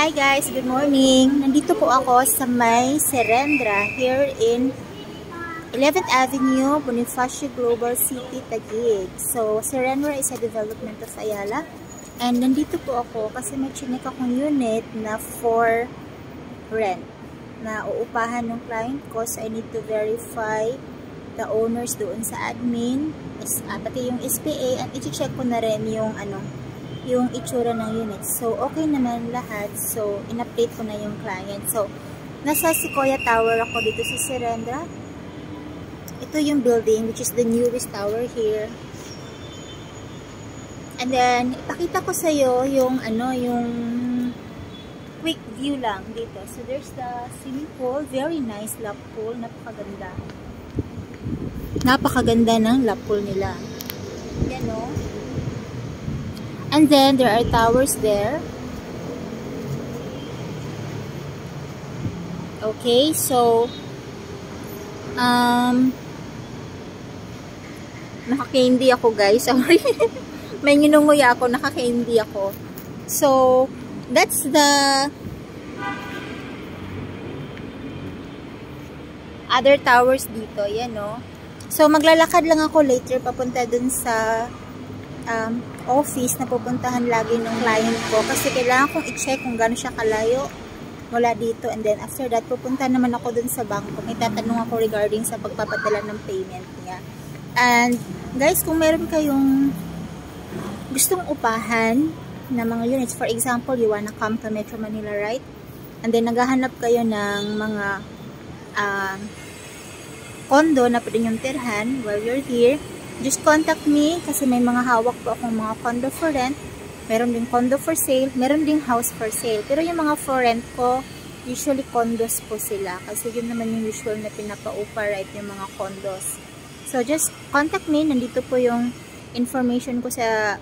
Hi guys, good morning. Nandito po ako sa may Serendra here in 11th Avenue, Bonifacio Global City, Taguig. So, Serendra is a development of Ayala. And nandito po ako kasi may chinek akong unit na for rent na uupahan ng client ko. So, I need to verify the owners doon sa admin, pati yung SPA, at i-check ko na rin yung yung itsura ng unit. So, okay naman lahat. So, in-update ko na yung client. So, nasa Sequoia Tower ako dito sa Serendra. Ito yung building, which is the newest tower here. And then, ipakita ko sa'yo yung, yung quick view lang dito. So, there's the swimming pool. Very nice lap pool. Napakaganda. Napakaganda ng lap pool nila. Yan o. And then, there are towers there. Okay, so, nakaka-candy ako guys. Sorry. May nginunguya ako, nakaka-candy ako. So, that's the other towers dito. Yan, no? So, maglalakad lang ako later papunta dun sa office na pupuntahan lagi ng client ko kasi kailangan kong i-check kung gaano siya kalayo mula dito, and then after that pupunta naman ako dun sa bangko. May tatanong ako regarding sa pagpapadala ng payment niya. And guys, kung meron kayong gustong upahan na mga units, for example, you wanna come to Metro Manila, right? And then naghahanap kayo ng mga condo na pwede nyong tirhan while you're here, just contact me kasi may mga hawak po akong mga condo for rent. Meron ding condo for sale, meron ding house for sale. Pero yung mga for rent ko, usually condos po sila kasi yun naman yung usual na pinapa-upa, right, yung mga condos. So just contact me, nandito po yung information ko sa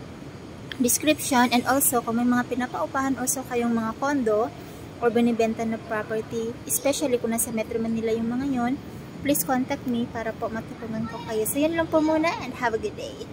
description, and also kung may mga pinapa-upahan also kayong mga condo or binibenta na property, especially kung nasa Metro Manila yung mga yun, please contact me para po matulungan ko kayo. So, yan lang po muna and have a good day.